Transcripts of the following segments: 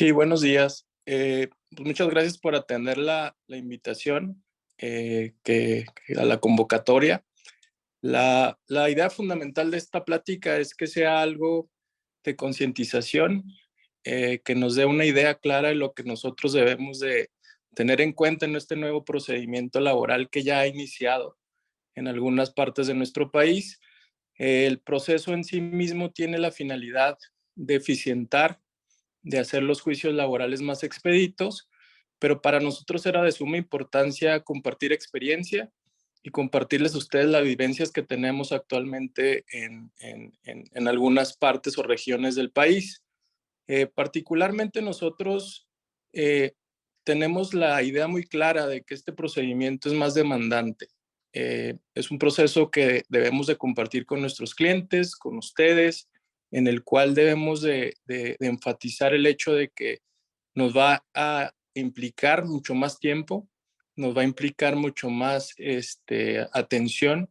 Sí, buenos días. Pues muchas gracias por atender la invitación a la convocatoria. La idea fundamental de esta plática es que sea algo de concientización, que nos dé una idea clara de lo que nosotros debemos de tener en cuenta en este nuevo procedimiento laboral que ya ha iniciado en algunas partes de nuestro país. El proceso en sí mismo tiene la finalidad de eficientar, de hacer los juicios laborales más expeditos, pero para nosotros era de suma importancia compartir experiencia y compartirles a ustedes las vivencias que tenemos actualmente en algunas partes o regiones del país. Particularmente nosotros eh, tenemos la idea muy clara de que este procedimiento es más demandante. Es un proceso que debemos de compartir con nuestros clientes, con ustedes, en el cual debemos de enfatizar el hecho de que nos va a implicar mucho más tiempo, nos va a implicar mucho más atención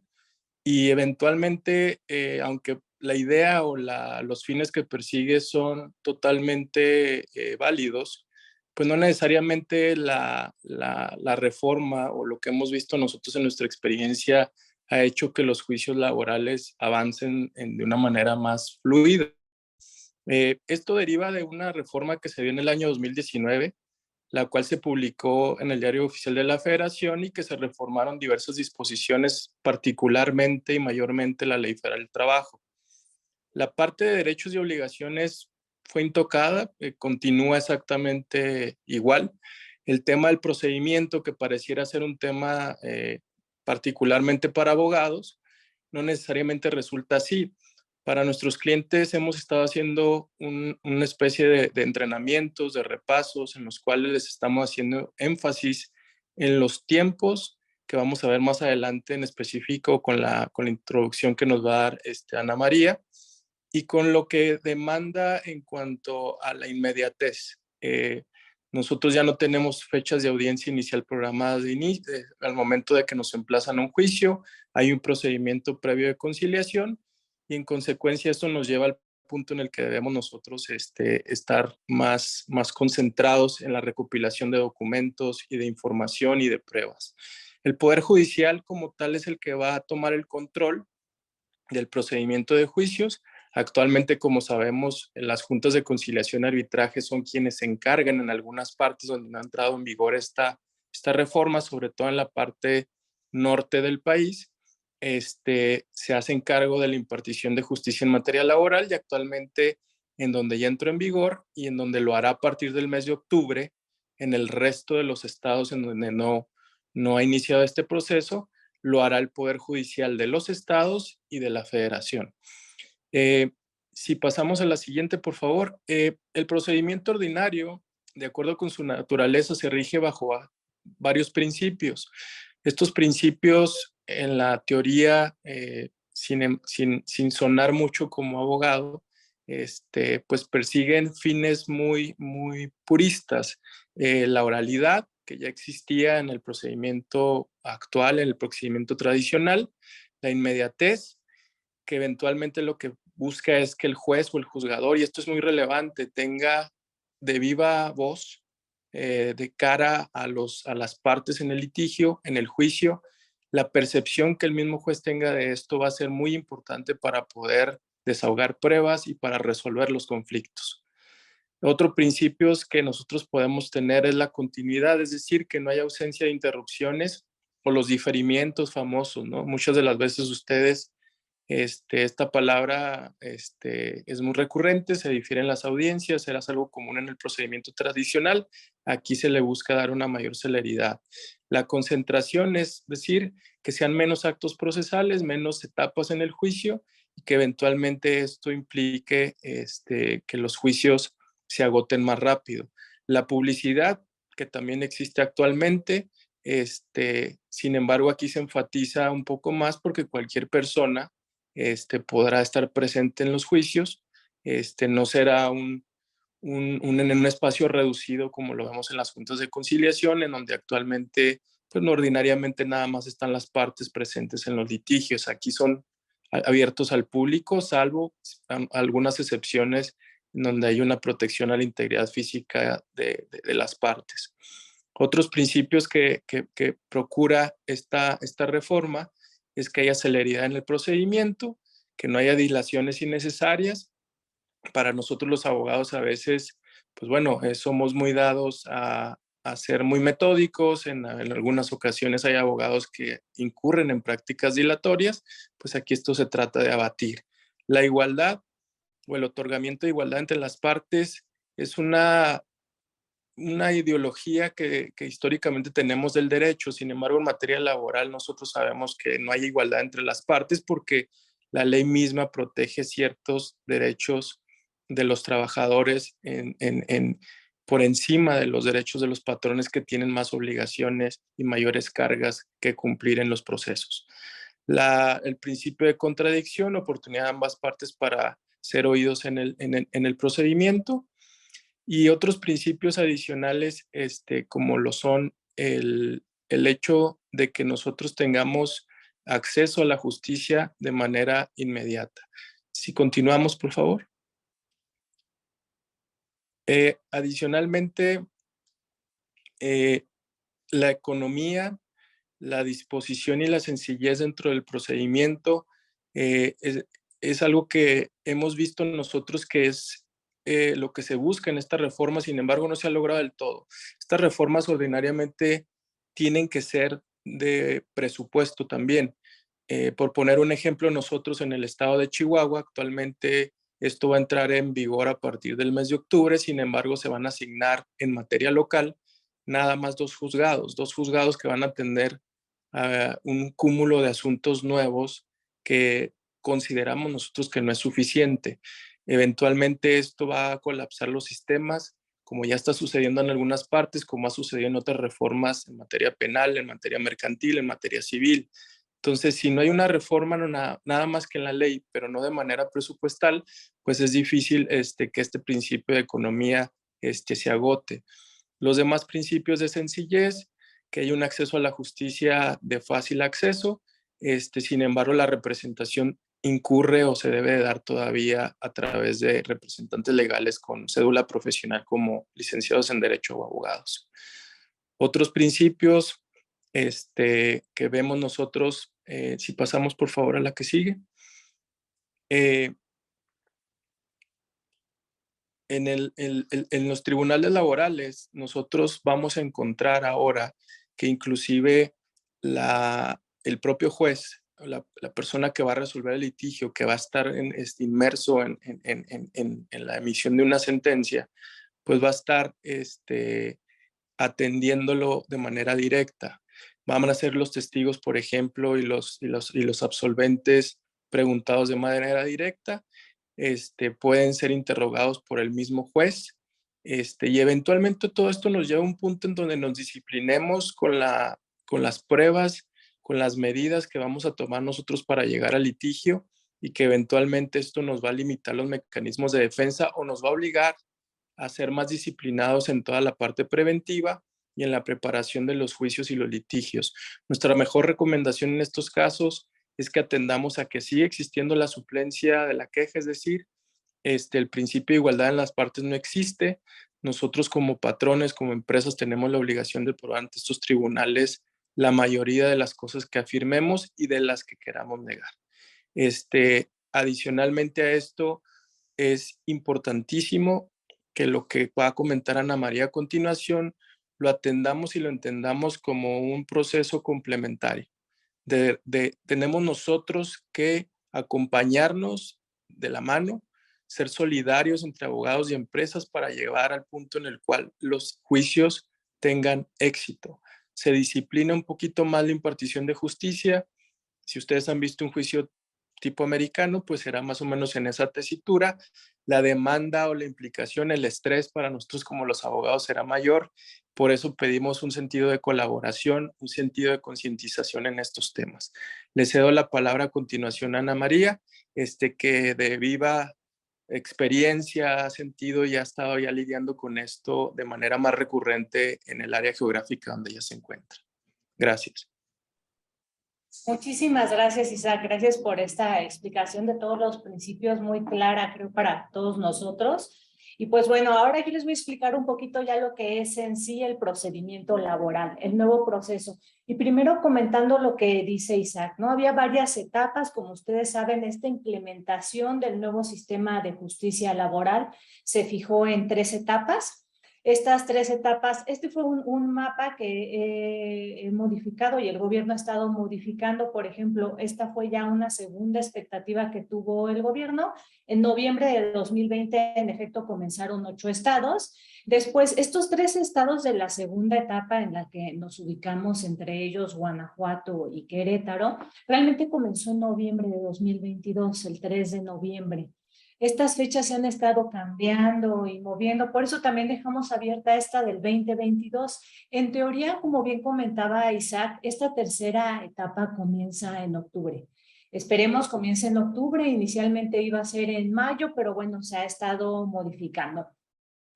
y eventualmente, aunque la idea o los fines que persigue son totalmente válidos, pues no necesariamente la reforma o lo que hemos visto nosotros en nuestra experiencia ha hecho que los juicios laborales avancen de una manera más fluida. Esto deriva de una reforma que se dio en el año 2019, la cual se publicó en el Diario Oficial de la Federación y que se reformaron diversas disposiciones, particularmente y mayormente la Ley Federal del Trabajo. La parte de derechos y obligaciones fue intocada, continúa exactamente igual. El tema del procedimiento, que pareciera ser un tema particularmente para abogados, no necesariamente resulta así. Para nuestros clientes hemos estado haciendo una especie de entrenamientos, de repasos, en los cuales les estamos haciendo énfasis en los tiempos que vamos a ver más adelante en específico con la introducción que nos va a dar Ana María, y con lo que demanda en cuanto a la inmediatez. Nosotros ya no tenemos fechas de audiencia inicial programadas al momento de que nos emplazan a un juicio, hay un procedimiento previo de conciliación y en consecuencia esto nos lleva al punto en el que debemos nosotros estar más concentrados en la recopilación de documentos y de información y de pruebas. El Poder Judicial como tal es el que va a tomar el control del procedimiento de juicios. Actualmente, como sabemos, las juntas de conciliación y arbitraje son quienes se encargan en algunas partes donde no ha entrado en vigor esta reforma, sobre todo en la parte norte del país. Se hacen cargo de la impartición de justicia en materia laboral y actualmente en donde ya entró en vigor y en donde lo hará a partir del mes de octubre en el resto de los estados en donde no ha iniciado este proceso, lo hará el Poder Judicial de los estados y de la Federación. Si pasamos a la siguiente, por favor. El procedimiento ordinario, de acuerdo con su naturaleza, se rige bajo varios principios. Estos principios, en la teoría, sin sonar mucho como abogado, pues persiguen fines muy puristas. La oralidad, que ya existía en el procedimiento actual, en el procedimiento tradicional, la inmediatez, que eventualmente lo que busca es que el juez o el juzgador, y esto es muy relevante, tenga de viva voz de cara a las partes en el litigio, en el juicio, la percepción que el mismo juez tenga de esto va a ser muy importante para poder desahogar pruebas y para resolver los conflictos. Otro principio que nosotros podemos tener es la continuidad, es decir, que no haya ausencia de interrupciones o los diferimientos famosos, ¿no? Muchas de las veces ustedes, esta palabra es muy recurrente, se difieren las audiencias, era algo común en el procedimiento tradicional, aquí se le busca dar una mayor celeridad. La concentración es decir, que sean menos actos procesales, menos etapas en el juicio y que eventualmente esto implique que los juicios se agoten más rápido. La publicidad, que también existe actualmente, sin embargo, aquí se enfatiza un poco más porque cualquier persona podrá estar presente en los juicios, no será en un espacio reducido como lo vemos en las juntas de conciliación, en donde actualmente, pues no, ordinariamente nada más están las partes presentes en los litigios. Aquí son abiertos al público, salvo algunas excepciones en donde hay una protección a la integridad física de las partes. Otros principios que procura esta reforma es que haya celeridad en el procedimiento, que no haya dilaciones innecesarias. Para nosotros los abogados a veces, pues bueno, somos muy dados a ser muy metódicos, en algunas ocasiones hay abogados que incurren en prácticas dilatorias, pues aquí esto se trata de abatir. La igualdad o el otorgamiento de igualdad entre las partes es una ideología que históricamente tenemos del derecho. Sin embargo, en materia laboral nosotros sabemos que no hay igualdad entre las partes porque la ley misma protege ciertos derechos de los trabajadores por encima de los derechos de los patrones, que tienen más obligaciones y mayores cargas que cumplir en los procesos. El principio de contradicción, oportunidad de ambas partes para ser oídos en el procedimiento, y otros principios adicionales, como lo son el hecho de que nosotros tengamos acceso a la justicia de manera inmediata. Si continuamos, por favor. Adicionalmente, la economía, la disposición y la sencillez dentro del procedimiento es algo que hemos visto nosotros que es lo que se busca en esta reforma. Sin embargo, no se ha logrado del todo. Estas reformas ordinariamente tienen que ser de presupuesto también. Por poner un ejemplo, nosotros en el estado de Chihuahua actualmente esto va a entrar en vigor a partir del mes de octubre. Sin embargo, se van a asignar en materia local nada más dos juzgados que van a atender a un cúmulo de asuntos nuevos que consideramos nosotros que no es suficiente. Eventualmente esto va a colapsar los sistemas, como ya está sucediendo en algunas partes, como ha sucedido en otras reformas en materia penal, en materia mercantil, en materia civil. Entonces, si no hay una reforma, nada más que en la ley, pero no de manera presupuestal, pues es difícil que este principio de economía se agote. Los demás principios de sencillez, que hay un acceso a la justicia de fácil acceso, sin embargo, la representación incurre o se debe de dar todavía a través de representantes legales con cédula profesional como licenciados en Derecho o abogados. Otros principios que vemos nosotros, si pasamos por favor a la que sigue. En los tribunales laborales, nosotros vamos a encontrar ahora que inclusive el propio juez, la persona que va a resolver el litigio, que va a estar inmerso en la emisión de una sentencia, pues va a estar atendiéndolo de manera directa. Van a ser los testigos, por ejemplo, y los absolventes preguntados de manera directa. Pueden ser interrogados por el mismo juez, y eventualmente todo esto nos lleva a un punto en donde nos disciplinemos con las pruebas, con las medidas que vamos a tomar nosotros para llegar al litigio, y que eventualmente esto nos va a limitar los mecanismos de defensa o nos va a obligar a ser más disciplinados en toda la parte preventiva y en la preparación de los juicios y los litigios. Nuestra mejor recomendación en estos casos es que atendamos a que sigue existiendo la suplencia de la queja, es decir, el principio de igualdad en las partes no existe. Nosotros como patrones, como empresas, tenemos la obligación de probar ante estos tribunales la mayoría de las cosas que afirmemos y de las que queramos negar. Adicionalmente a esto, es importantísimo que lo que va a comentar Ana María a continuación lo atendamos y lo entendamos como un proceso complementario. Tenemos nosotros que acompañarnos de la mano, ser solidarios entre abogados y empresas para llevar al punto en el cual los juicios tengan éxito. Se disciplina un poquito más la impartición de justicia. Si ustedes han visto un juicio tipo americano, pues será más o menos en esa tesitura. La demanda o la implicación, el estrés para nosotros como los abogados será mayor. Por eso pedimos un sentido de colaboración, un sentido de concientización en estos temas. Le cedo la palabra a continuación a Ana María, que de viva experiencia ha sentido y ha estado ya lidiando con esto de manera más recurrente en el área geográfica donde ella se encuentra. Gracias. Muchísimas gracias, Isaac. Gracias por esta explicación de todos los principios muy clara, creo, para todos nosotros. Y pues bueno, ahora yo les voy a explicar un poquito ya lo que es en sí el procedimiento laboral, el nuevo proceso. Y primero comentando lo que dice Isaac, ¿no? Había varias etapas, como ustedes saben, esta implementación del nuevo sistema de justicia laboral se fijó en 3 etapas. Estas 3 etapas, este fue un mapa que he modificado y el gobierno ha estado modificando. Por ejemplo, esta fue ya una segunda expectativa que tuvo el gobierno. En noviembre de 2020, en efecto, comenzaron 8 estados. Después, estos 3 estados de la segunda etapa en la que nos ubicamos, entre ellos Guanajuato y Querétaro, realmente comenzó en noviembre de 2022, el 3 de noviembre. Estas fechas se han estado cambiando y moviendo, por eso también dejamos abierta esta del 2022. En teoría, como bien comentaba Isaac, esta tercera etapa comienza en octubre. Esperemos comience en octubre, inicialmente iba a ser en mayo, pero bueno, se ha estado modificando.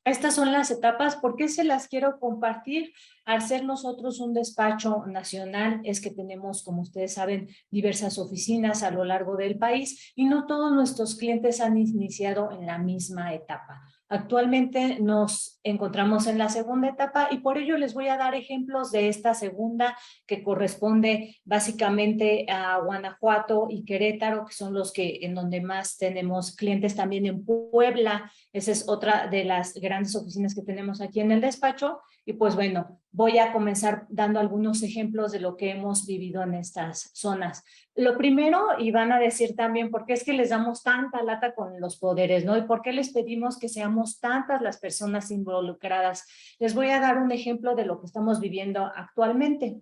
Estas son las etapas. ¿Por qué se las quiero compartir? Al ser nosotros un despacho nacional, es que tenemos, como ustedes saben, diversas oficinas a lo largo del país y no todos nuestros clientes han iniciado en la misma etapa. Actualmente nos encontramos en la segunda etapa y por ello les voy a dar ejemplos de esta segunda que corresponde básicamente a Guanajuato y Querétaro, que son los que en donde más tenemos clientes, también en Puebla. Esa es otra de las grandes oficinas que tenemos aquí en el despacho. Y pues bueno, voy a comenzar dando algunos ejemplos de lo que hemos vivido en estas zonas. Lo primero, y van a decir también, ¿por qué es que les damos tanta lata con los poderes, ¿no? ¿Y por qué les pedimos que seamos tantas las personas involucradas? Les voy a dar un ejemplo de lo que estamos viviendo actualmente.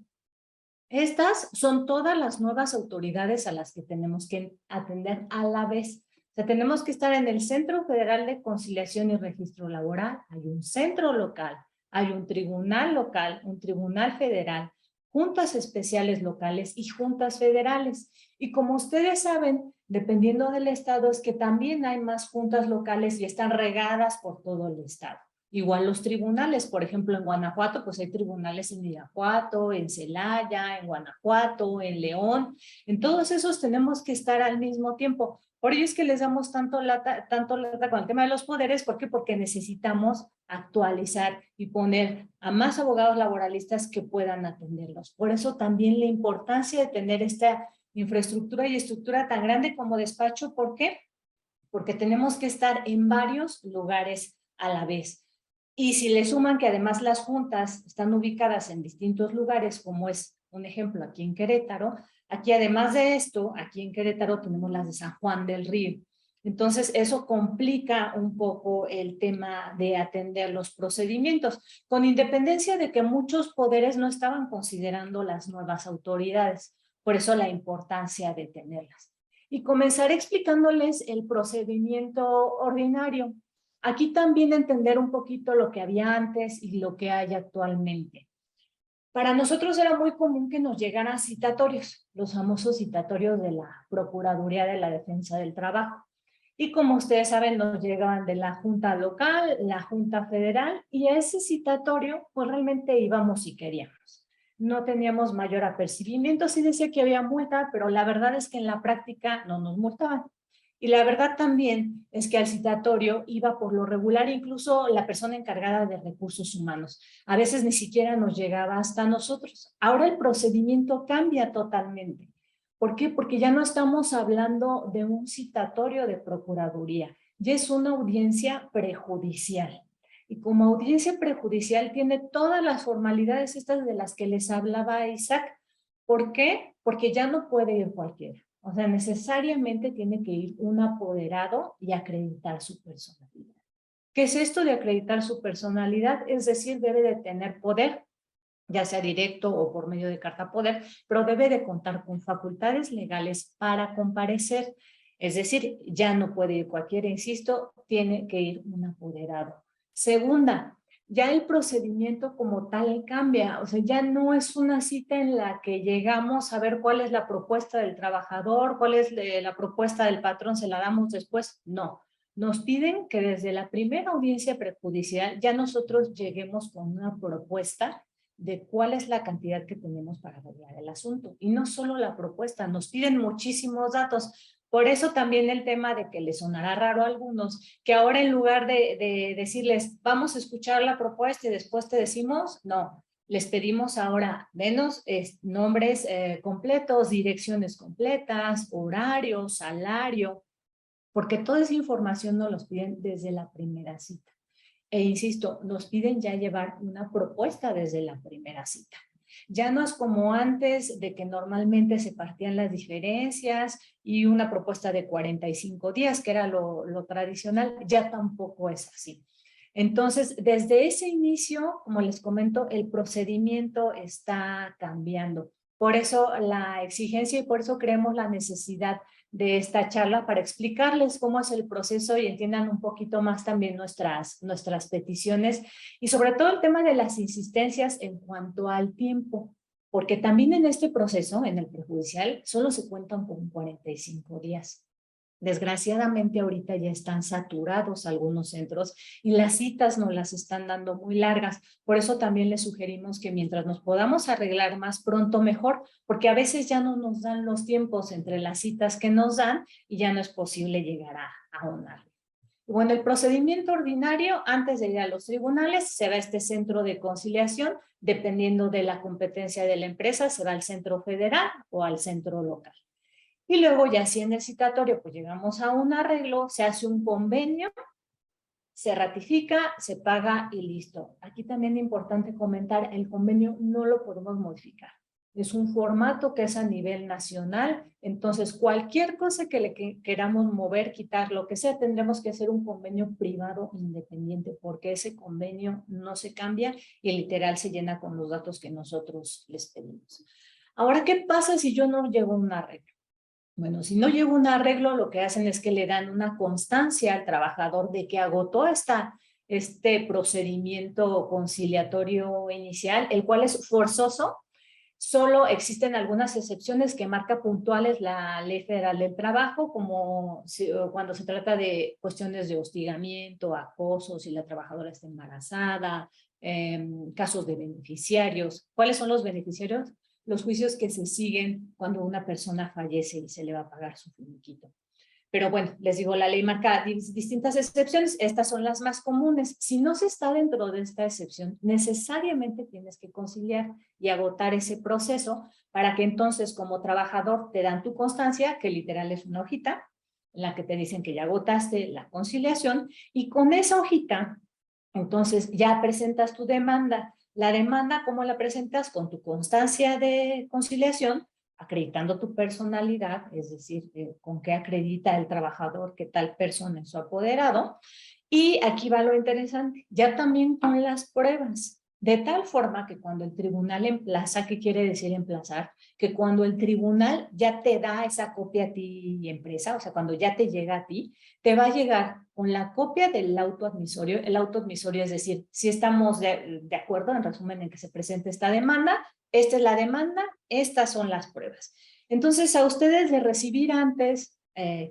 Estas son todas las nuevas autoridades a las que tenemos que atender a la vez. O sea, tenemos que estar en el Centro Federal de Conciliación y Registro Laboral, hay un centro local, hay un tribunal local, un tribunal federal, juntas especiales locales y juntas federales. Y como ustedes saben, dependiendo del estado, es que también hay más juntas locales y están regadas por todo el estado. Igual los tribunales, por ejemplo, en Guanajuato, pues hay tribunales en Irapuato, en Celaya, en Guanajuato, en León. En todos esos tenemos que estar al mismo tiempo. Por ello es que les damos tanto lata con el tema de los poderes. ¿Por qué? Porque necesitamos actualizar y poner a más abogados laboralistas que puedan atenderlos. Por eso también la importancia de tener esta infraestructura y estructura tan grande como despacho. ¿Por qué? Porque tenemos que estar en varios lugares a la vez. Y si le suman que además las juntas están ubicadas en distintos lugares, como es un ejemplo aquí en Querétaro, aquí además de esto, aquí en Querétaro tenemos las de San Juan del Río. Entonces eso complica un poco el tema de atender los procedimientos, con independencia de que muchos poderes no estaban considerando las nuevas autoridades. Por eso la importancia de tenerlas. Y comenzaré explicándoles el procedimiento ordinario. Aquí también entender un poquito lo que había antes y lo que hay actualmente. Para nosotros era muy común que nos llegaran citatorios, los famosos citatorios de la Procuraduría de la Defensa del Trabajo. Y como ustedes saben, nos llegaban de la Junta Local, la Junta Federal, y a ese citatorio, pues realmente íbamos si queríamos. No teníamos mayor apercibimiento, sí decía que había multa, pero la verdad es que en la práctica no nos multaban. Y la verdad también es que al citatorio iba por lo regular incluso la persona encargada de recursos humanos. A veces ni siquiera nos llegaba hasta nosotros. Ahora el procedimiento cambia totalmente. ¿Por qué? Porque ya no estamos hablando de un citatorio de procuraduría, ya es una audiencia prejudicial. Y como audiencia prejudicial tiene todas las formalidades estas de las que les hablaba Isaac. ¿Por qué? Porque ya no puede ir cualquiera. O sea, necesariamente tiene que ir un apoderado y acreditar su personalidad. ¿Qué es esto de acreditar su personalidad? Es decir, debe de tener poder, ya sea directo o por medio de carta poder, pero debe de contar con facultades legales para comparecer. Es decir, ya no puede ir cualquiera, insisto, tiene que ir un apoderado. Segunda, ya el procedimiento como tal cambia, o sea, ya no es una cita en la que llegamos a ver cuál es la propuesta del trabajador, cuál es la propuesta del patrón, se la damos después, no. Nos piden que desde la primera audiencia prejudicial ya nosotros lleguemos con una propuesta de cuál es la cantidad que tenemos para arreglar el asunto. Y no solo la propuesta, nos piden muchísimos datos. Por eso también el tema de que les sonará raro a algunos, que ahora en lugar de decirles, vamos a escuchar la propuesta y después te decimos, no, les pedimos ahora menos nombres completos, direcciones completas, horario, salario, porque toda esa información nos los piden desde la primera cita. E insisto, nos piden ya llevar una propuesta desde la primera cita. Ya no es como antes de que normalmente se partían las diferencias y una propuesta de 45 días, que era lo tradicional, ya tampoco es así. Entonces, desde ese inicio, como les comento, el procedimiento está cambiando. Por eso la exigencia y por eso creemos la necesidad de esta charla para explicarles cómo es el proceso y entiendan un poquito más también nuestras peticiones y sobre todo el tema de las insistencias en cuanto al tiempo, porque también en este proceso, en el prejudicial, solo se cuentan con 45 días. Desgraciadamente ahorita ya están saturados algunos centros y las citas nos las están dando muy largas. Por eso también les sugerimos que mientras nos podamos arreglar más pronto mejor, porque a veces ya no nos dan los tiempos entre las citas que nos dan y ya no es posible llegar a un arreglo. Bueno, el procedimiento ordinario, antes de ir a los tribunales, se va a este centro de conciliación, dependiendo de la competencia de la empresa, se va al centro federal o al centro local. Y luego ya si en el citatorio pues llegamos a un arreglo, se hace un convenio, se ratifica, se paga y listo. Aquí también es importante comentar, el convenio no lo podemos modificar. Es un formato que es a nivel nacional, entonces cualquier cosa que le queramos mover, quitar, lo que sea, tendremos que hacer un convenio privado independiente porque ese convenio no se cambia y literal se llena con los datos que nosotros les pedimos. Ahora, ¿qué pasa si yo no llego a un arreglo? Bueno, si no llega un arreglo, lo que hacen es que le dan una constancia al trabajador de que agotó este procedimiento conciliatorio inicial, el cual es forzoso. Solo existen algunas excepciones que marca puntuales la Ley Federal del Trabajo, como cuando se trata de cuestiones de hostigamiento, acoso, si la trabajadora está embarazada, casos de beneficiarios. ¿Cuáles son los beneficiarios? Los juicios que se siguen cuando una persona fallece y se le va a pagar su finiquito. Pero bueno, les digo, la ley marca distintas excepciones, estas son las más comunes. Si no se está dentro de esta excepción, necesariamente tienes que conciliar y agotar ese proceso para que entonces como trabajador te dan tu constancia, que literal es una hojita, en la que te dicen que ya agotaste la conciliación, y con esa hojita, entonces ya presentas tu demanda. La demanda, ¿cómo la presentas? Con tu constancia de conciliación, acreditando tu personalidad, es decir, con qué acredita el trabajador que tal persona es su apoderado. Y aquí va lo interesante, ya también con las pruebas, de tal forma que cuando el tribunal emplaza, ¿qué quiere decir emplazar? Que cuando el tribunal ya te da esa copia a ti, empresa, o sea, cuando ya te llega a ti, te va a llegar con la copia del auto admisorio. El auto admisorio es decir, si estamos de acuerdo, en resumen, en que se presente esta demanda, esta es la demanda, estas son las pruebas. Entonces, a ustedes de recibir antes,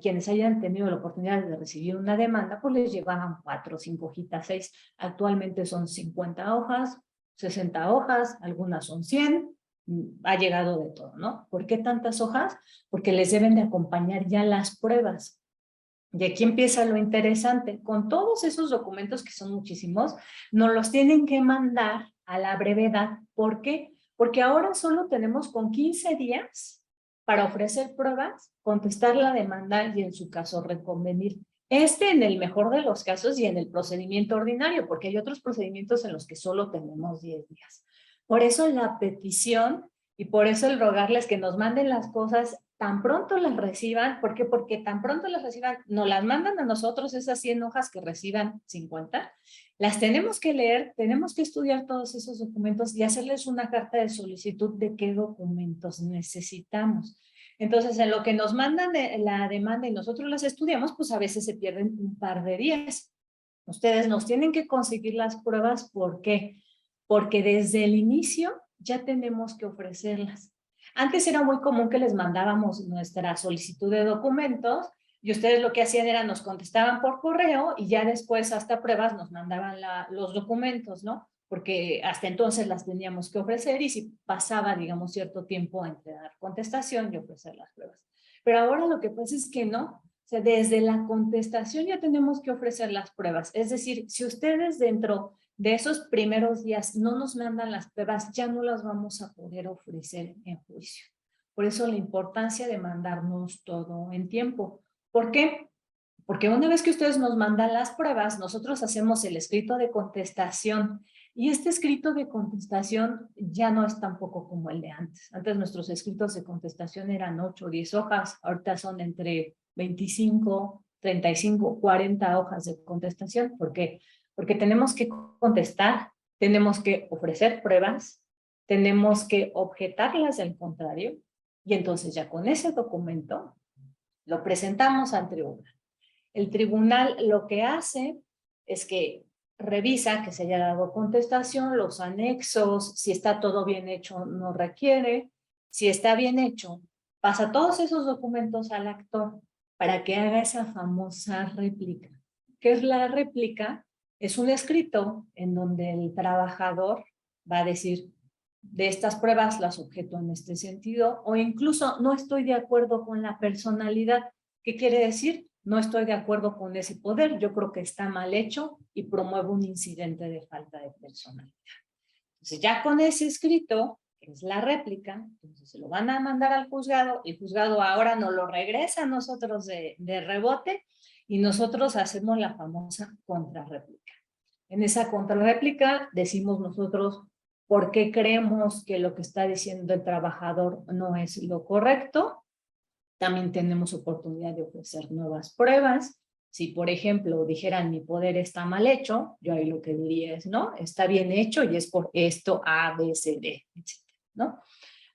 quienes hayan tenido la oportunidad de recibir una demanda, pues les llevaban 4, 5 hojitas, 6. Actualmente son 50 hojas, 60 hojas, algunas son 100. Ha llegado de todo, ¿no? ¿Por qué tantas hojas? Porque les deben de acompañar ya las pruebas. Y aquí empieza lo interesante. Con todos esos documentos, que son muchísimos, nos los tienen que mandar a la brevedad. ¿Por qué? Porque ahora solo tenemos con 15 días para ofrecer pruebas, contestar la demanda y en su caso reconvenir. En el mejor de los casos y en el procedimiento ordinario, porque hay otros procedimientos en los que solo tenemos 10 días. Por eso la petición y por eso el rogarles que nos manden las cosas tan pronto las reciban. ¿Por qué? Porque tan pronto las reciban, nos las mandan a nosotros esas 100 hojas que reciban 50, las tenemos que leer, tenemos que estudiar todos esos documentos y hacerles una carta de solicitud de qué documentos necesitamos. Entonces, en lo que nos mandan la demanda y nosotros las estudiamos, pues a veces se pierden un par de días. Ustedes nos tienen que conseguir las pruebas. ¿Por qué? Porque desde el inicio ya tenemos que ofrecerlas. Antes era muy común que les mandábamos nuestra solicitud de documentos y ustedes lo que hacían era nos contestaban por correo y ya después hasta pruebas nos mandaban los documentos, ¿no? porque hasta entonces las teníamos que ofrecer y si pasaba, digamos, cierto tiempo entre dar contestación y ofrecer las pruebas. Pero ahora lo que pasa es que no, o sea, desde la contestación ya tenemos que ofrecer las pruebas. Es decir, si ustedes dentro de esos primeros días no nos mandan las pruebas, ya no las vamos a poder ofrecer en juicio. Por eso la importancia de mandarnos todo en tiempo. ¿Por qué? Porque una vez que ustedes nos mandan las pruebas, nosotros hacemos el escrito de contestación y este escrito de contestación ya no es tampoco como el de antes. Antes nuestros escritos de contestación eran 8 o 10 hojas, ahorita son entre 25, 35, 40 hojas de contestación. ¿Por qué? Porque tenemos que contestar, tenemos que ofrecer pruebas, tenemos que objetarlas del contrario y entonces ya con ese documento lo presentamos ante tribunal. El tribunal lo que hace es que revisa que se haya dado contestación, los anexos, si está todo bien hecho, no requiere. Si está bien hecho, pasa todos esos documentos al actor para que haga esa famosa réplica. ¿Qué es la réplica? Es un escrito en donde el trabajador va a decir, de estas pruebas las objeto en este sentido, o incluso no estoy de acuerdo con la personalidad. ¿Qué quiere decir? No estoy de acuerdo con ese poder, yo creo que está mal hecho y promuevo un incidente de falta de personalidad. Entonces ya con ese escrito, que es la réplica, entonces se lo van a mandar al juzgado, el juzgado ahora nos lo regresa a nosotros de rebote y nosotros hacemos la famosa contrarréplica. En esa contrarréplica decimos nosotros por qué creemos que lo que está diciendo el trabajador no es lo correcto. También tenemos oportunidad de ofrecer nuevas pruebas. Si, por ejemplo, dijeran mi poder está mal hecho, yo ahí lo que diría es, no, está bien hecho y es por esto A, B, C, D, etc., ¿no?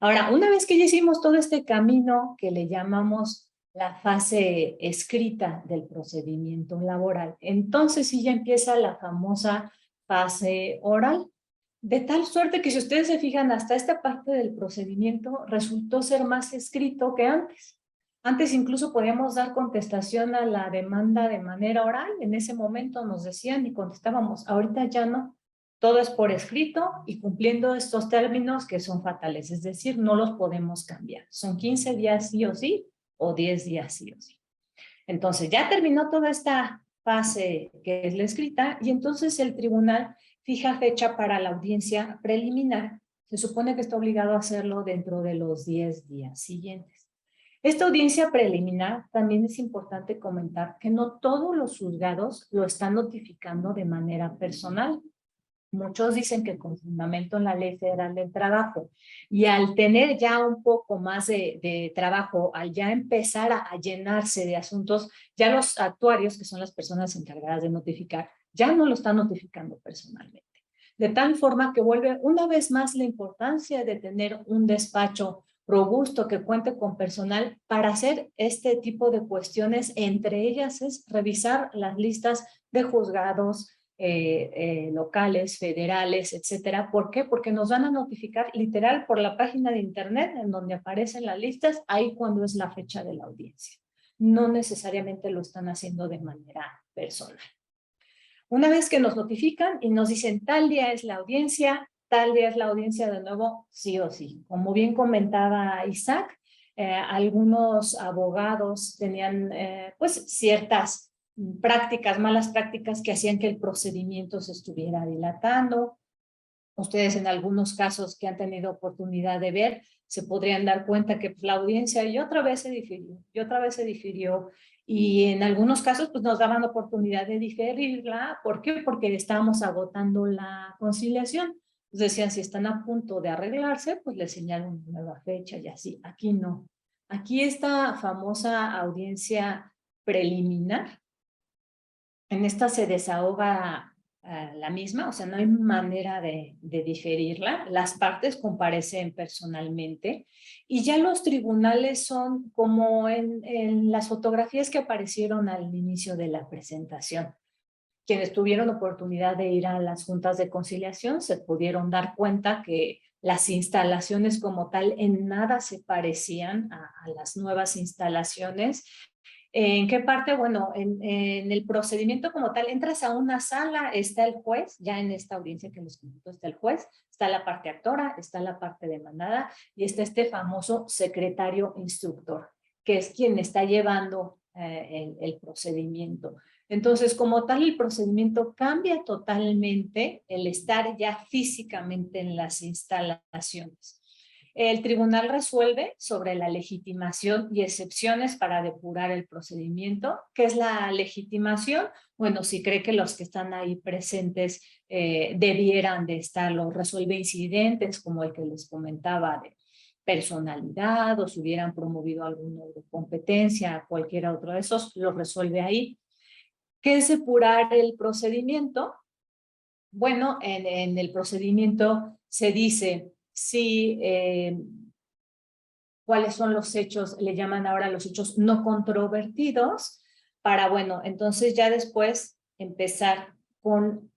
Ahora, una vez que ya hicimos todo este camino que le llamamos la fase escrita del procedimiento laboral, entonces sí ya empieza la famosa fase oral, de tal suerte que si ustedes se fijan hasta esta parte del procedimiento resultó ser más escrito que antes. Antes incluso podíamos dar contestación a la demanda de manera oral, en ese momento nos decían y contestábamos, ahorita ya no, todo es por escrito y cumpliendo estos términos que son fatales, es decir, no los podemos cambiar, son 15 días sí o sí o 10 días sí o sí. Entonces ya terminó toda esta fase que es la escrita y entonces el tribunal fija fecha para la audiencia preliminar, se supone que está obligado a hacerlo dentro de los 10 días siguientes. Esta audiencia preliminar también es importante comentar que no todos los juzgados lo están notificando de manera personal. Muchos dicen que con fundamento en la Ley Federal del Trabajo y al tener ya un poco más de trabajo, al ya empezar a llenarse de asuntos, ya los actuarios, que son las personas encargadas de notificar, ya no lo están notificando personalmente. De tal forma que vuelve una vez más la importancia de tener un despacho robusto que cuente con personal para hacer este tipo de cuestiones. Entre ellas es revisar las listas de juzgados locales, federales, etcétera. ¿Por qué? Porque nos van a notificar literal por la página de internet en donde aparecen las listas, ahí cuando es la fecha de la audiencia. No necesariamente lo están haciendo de manera personal. Una vez que nos notifican y nos dicen tal día es la audiencia, tal día es la audiencia de nuevo, sí o sí. Como bien comentaba Isaac, algunos abogados tenían pues ciertas prácticas, malas prácticas que hacían que el procedimiento se estuviera dilatando. Ustedes en algunos casos que han tenido oportunidad de ver, se podrían dar cuenta que pues, la audiencia y otra vez se difirió, y otra vez se difirió. Y en algunos casos pues nos daban oportunidad de diferirla. ¿Por qué? Porque estábamos agotando la conciliación. Pues decían, si están a punto de arreglarse, pues les señalan una nueva fecha y así. Aquí no. Aquí esta famosa audiencia preliminar, en esta se desahoga la misma, o sea, no hay manera de diferirla. Las partes comparecen personalmente y ya los tribunales son como en las fotografías que aparecieron al inicio de la presentación. Quienes tuvieron oportunidad de ir a las juntas de conciliación se pudieron dar cuenta que las instalaciones como tal en nada se parecían a las nuevas instalaciones. ¿En qué parte? Bueno, en el procedimiento como tal, entras a una sala, está el juez, ya en esta audiencia que les comento está el juez, está la parte actora, está la parte demandada y está este famoso secretario instructor, que es quien está llevando el procedimiento. Entonces, como tal, el procedimiento cambia totalmente el estar ya físicamente en las instalaciones. El tribunal resuelve sobre la legitimación y excepciones para depurar el procedimiento. ¿Qué es la legitimación? Bueno, si cree que los que están ahí presentes debieran de estarlo, resuelve incidentes como el que les comentaba de personalidad o si hubieran promovido alguna competencia, cualquiera otro de esos, lo resuelve ahí. ¿Qué es depurar el procedimiento? Bueno, en el procedimiento se dice si cuáles son los hechos, le llaman ahora los hechos no controvertidos, para, bueno, entonces ya después empezar con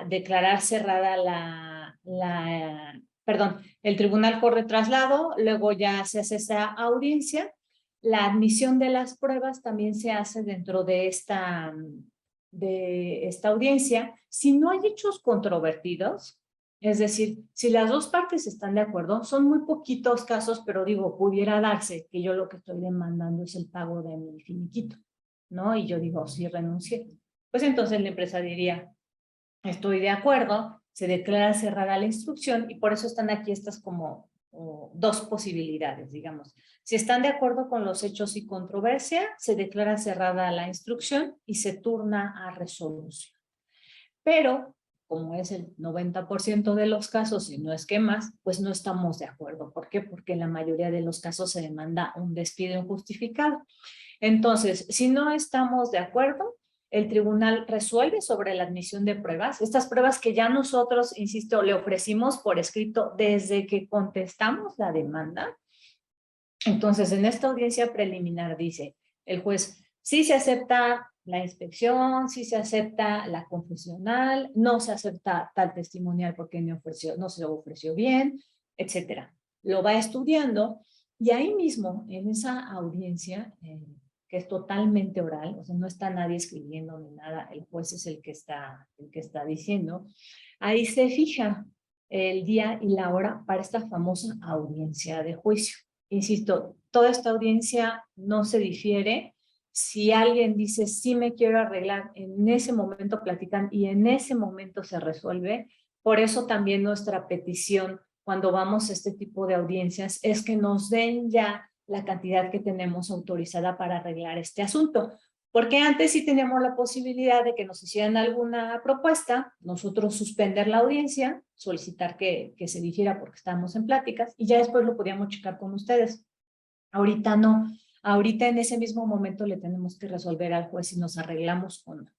declarar cerrada perdón, el tribunal corre traslado, luego ya se hace esa audiencia, la admisión de las pruebas también se hace dentro de esta audiencia. Si no hay hechos controvertidos, es decir, si las dos partes están de acuerdo, son muy poquitos casos, pero digo, pudiera darse que yo lo que estoy demandando es el pago de mi finiquito, ¿no? Y yo digo, sí, renuncié. Pues entonces la empresa diría, estoy de acuerdo, se declara cerrada la instrucción y por eso están aquí estas como dos posibilidades, digamos. Si están de acuerdo con los hechos y controversia, se declara cerrada la instrucción y se turna a resolución. Pero, como es el 90% de los casos, y no es que más, pues no estamos de acuerdo. ¿Por qué? Porque en la mayoría de los casos se demanda un despido injustificado. Entonces, si no estamos de acuerdo, el tribunal resuelve sobre la admisión de pruebas. Estas pruebas que ya nosotros, insisto, le ofrecimos por escrito desde que contestamos la demanda. Entonces, en esta audiencia preliminar dice el juez, sí se acepta la inspección, sí se acepta la confesional, no se acepta tal testimonial porque no se ofreció bien, etcétera. Lo va estudiando y ahí mismo, en esa audiencia, que es totalmente oral, o sea, no está nadie escribiendo ni nada, el juez es el que está diciendo, ahí se fija el día y la hora para esta famosa audiencia de juicio. Insisto, toda esta audiencia no se difiere. Si alguien dice, sí me quiero arreglar, en ese momento platican y en ese momento se resuelve. Por eso también nuestra petición cuando vamos a este tipo de audiencias es que nos den ya la cantidad que tenemos autorizada para arreglar este asunto. Porque antes sí teníamos la posibilidad de que nos hicieran alguna propuesta, nosotros suspender la audiencia, solicitar que se dijera porque estábamos en pláticas y ya después lo podíamos checar con ustedes. Ahorita no, ahorita en ese mismo momento le tenemos que resolver al juez si nos arreglamos o no.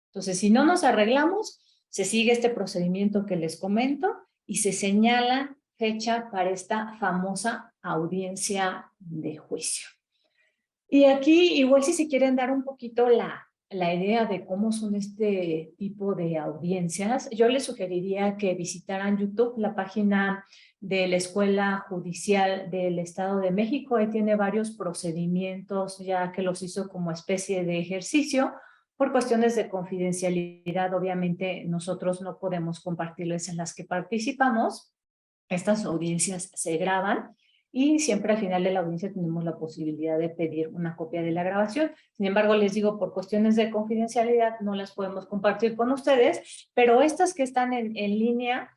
Entonces, si no nos arreglamos, se sigue este procedimiento que les comento y se señala fecha para esta famosa audiencia de juicio. Y aquí igual si se quieren dar un poquito la idea de cómo son este tipo de audiencias, yo les sugeriría que visitaran YouTube, la página de la Escuela Judicial del Estado de México. Ahí tiene varios procedimientos ya que los hizo como especie de ejercicio. Por cuestiones de confidencialidad, obviamente nosotros no podemos compartirles en las que participamos. Estas audiencias se graban y siempre al final de la audiencia tenemos la posibilidad de pedir una copia de la grabación. Sin embargo, les digo, por cuestiones de confidencialidad no las podemos compartir con ustedes, pero estas que están en línea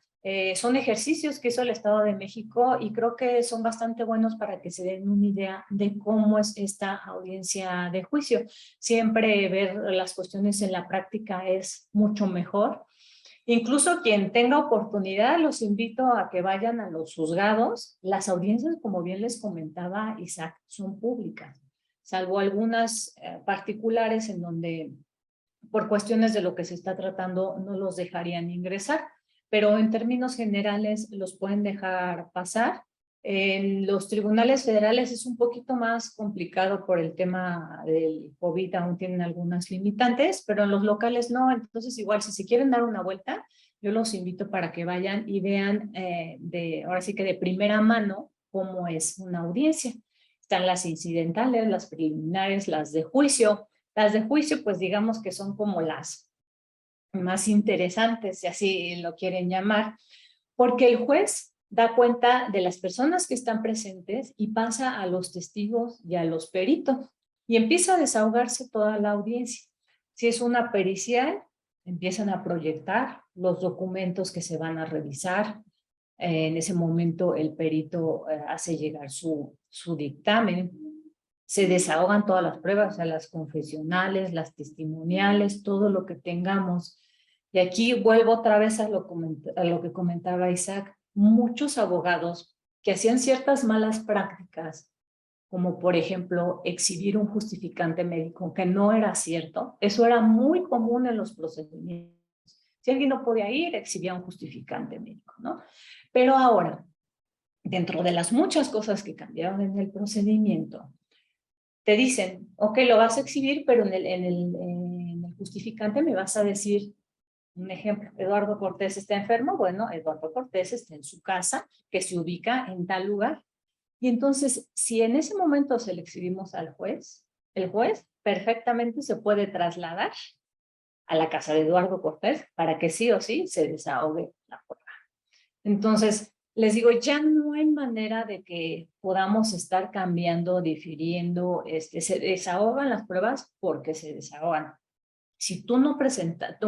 son ejercicios que hizo el Estado de México y creo que son bastante buenos para que se den una idea de cómo es esta audiencia de juicio. Siempre ver las cuestiones en la práctica es mucho mejor. Incluso quien tenga oportunidad, los invito a que vayan a los juzgados. Las audiencias, como bien les comentaba Isaac, son públicas, salvo algunas particulares en donde por cuestiones de lo que se está tratando no los dejarían ingresar, pero en términos generales los pueden dejar pasar. En los tribunales federales es un poquito más complicado por el tema del COVID, aún tienen algunas limitantes, pero en los locales no. Entonces igual si se quieren dar una vuelta, yo los invito para que vayan y vean ahora sí que de primera mano cómo es una audiencia. Están las incidentales, las preliminares, las de juicio. Las de juicio, pues digamos que son como las más interesantes, si así lo quieren llamar, porque el juez da cuenta de las personas que están presentes y pasa a los testigos y a los peritos y empieza a desahogarse toda la audiencia. Si es una pericial, empiezan a proyectar los documentos que se van a revisar. En ese momento el perito hace llegar su dictamen. Se desahogan todas las pruebas, o sea, las confesionales, las testimoniales, todo lo que tengamos. Y aquí vuelvo otra vez a lo que comentaba Isaac. Muchos abogados que hacían ciertas malas prácticas, como por ejemplo exhibir un justificante médico que no era cierto, eso era muy común en los procedimientos. Si alguien no podía ir, exhibía un justificante médico, ¿no? Pero ahora, dentro de las muchas cosas que cambiaron en el procedimiento, te dicen, ok, lo vas a exhibir, pero en el justificante me vas a decir, un ejemplo, Eduardo Cortés está enfermo. Bueno, Eduardo Cortés está en su casa, que se ubica en tal lugar. Y entonces, si en ese momento se le exhibimos al juez, el juez perfectamente se puede trasladar a la casa de Eduardo Cortés para que sí o sí se desahogue la prueba. Entonces, les digo, ya no hay manera de que podamos estar cambiando, difiriendo, se desahogan las pruebas porque se desahogan. Si tú no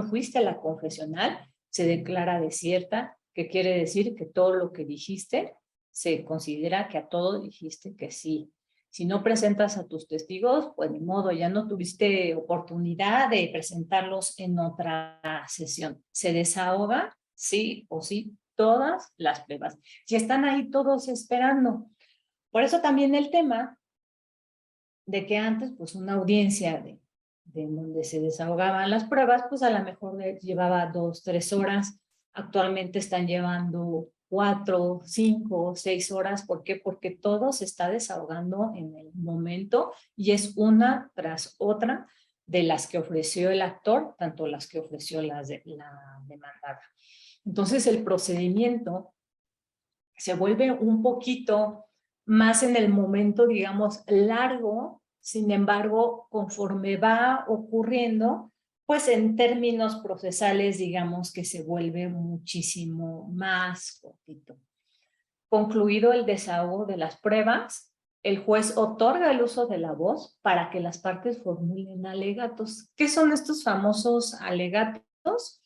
fuiste a la confesional, se declara desierta, que quiere decir que todo lo que dijiste se considera que a todo dijiste que sí. Si no presentas a tus testigos, pues ni modo, ya no tuviste oportunidad de presentarlos en otra sesión. Se desahoga, sí o sí, todas las pruebas. Si están ahí todos esperando. Por eso también el tema de que antes, pues una audiencia de donde se desahogaban las pruebas, pues a lo mejor llevaba 2, 3 horas. Actualmente están llevando 4, 5, 6 horas. ¿Por qué? Porque todo se está desahogando en el momento y es una tras otra de las que ofreció el actor, tanto las que ofreció la demandada. Entonces el procedimiento se vuelve un poquito más en el momento, digamos, largo. Sin embargo, conforme va ocurriendo, pues en términos procesales, digamos que se vuelve muchísimo más cortito. Concluido el desahogo de las pruebas, el juez otorga el uso de la voz para que las partes formulen alegatos. ¿Qué son estos famosos alegatos?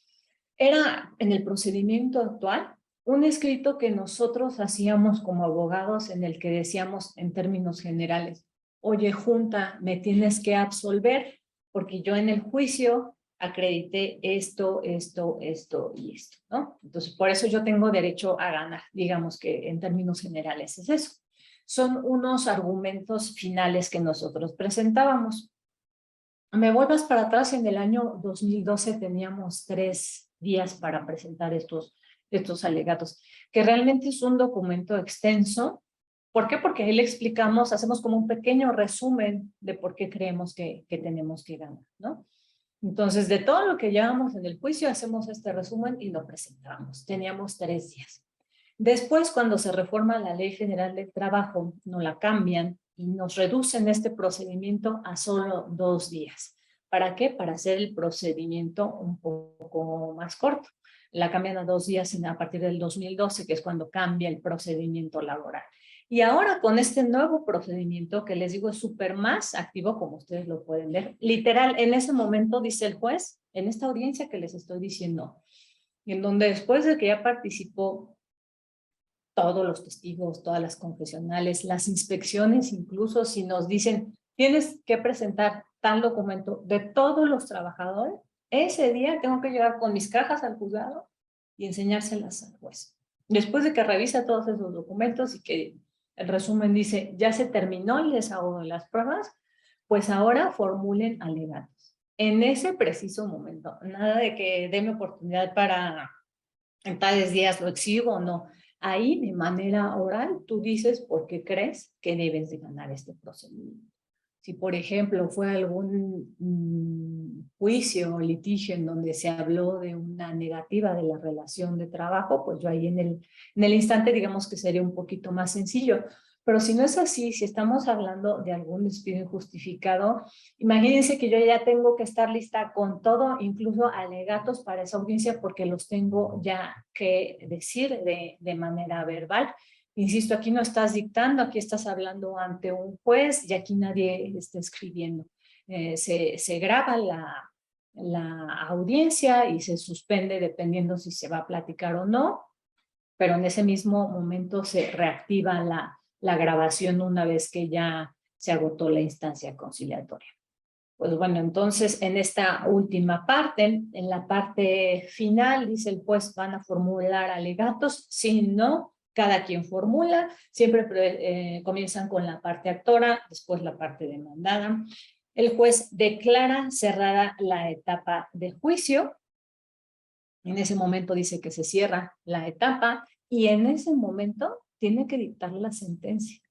Era en el procedimiento actual un escrito que nosotros hacíamos como abogados en el que decíamos en términos generales, oye, junta, me tienes que absolver porque yo en el juicio acredité esto, esto, esto y esto, ¿no? Entonces, por eso yo tengo derecho a ganar, digamos que en términos generales es eso. Son unos argumentos finales que nosotros presentábamos. Me vuelvas para atrás, en el año 2012 teníamos 3 días para presentar estos alegatos, que realmente es un documento extenso. ¿Por qué? Porque ahí le explicamos, hacemos como un pequeño resumen de por qué creemos que tenemos que ganar, ¿no? Entonces, de todo lo que llevamos en el juicio, hacemos este resumen y lo presentamos. Teníamos 3 días. Después, cuando se reforma la Ley Federal del Trabajo, nos la cambian y nos reducen este procedimiento a solo 2 días. ¿Para qué? Para hacer el procedimiento un poco más corto. La cambian a 2 días a partir del 2012, que es cuando cambia el procedimiento laboral. Y ahora con este nuevo procedimiento, que les digo es súper más activo, como ustedes lo pueden ver, literal, en ese momento dice el juez, en esta audiencia que les estoy diciendo, en donde después de que ya participó todos los testigos, todas las confesionales, las inspecciones, incluso si nos dicen, tienes que presentar tal documento de todos los trabajadores, ese día tengo que llegar con mis cajas al juzgado y enseñárselas al juez. Después de que revisa todos esos documentos y que el resumen dice, ya se terminó el desahogo de las pruebas, pues ahora formulen alegatos. En ese preciso momento, nada de que déme oportunidad para en tales días lo exhibo o no. Ahí, de manera oral, tú dices por qué crees que debes de ganar este procedimiento. Si, por ejemplo, fue algún juicio o litigio en donde se habló de una negativa de la relación de trabajo, pues yo ahí en el instante, digamos que sería un poquito más sencillo. Pero si no es así, si estamos hablando de algún despido injustificado, imagínense que yo ya tengo que estar lista con todo, incluso alegatos para esa audiencia, porque los tengo ya que decir de manera verbal. Insisto, aquí no estás dictando, aquí estás hablando ante un juez y aquí nadie está escribiendo. Se graba la audiencia y se suspende dependiendo si se va a platicar o no, pero en ese mismo momento se reactiva la grabación una vez que ya se agotó la instancia conciliatoria. Pues bueno, entonces en esta última parte, en la parte final, dice el juez, van a formular alegatos, si no, cada quien formula, siempre comienzan con la parte actora, después la parte demandada. El juez declara cerrada la etapa de juicio. En ese momento dice que se cierra la etapa y en ese momento tiene que dictar la sentencia.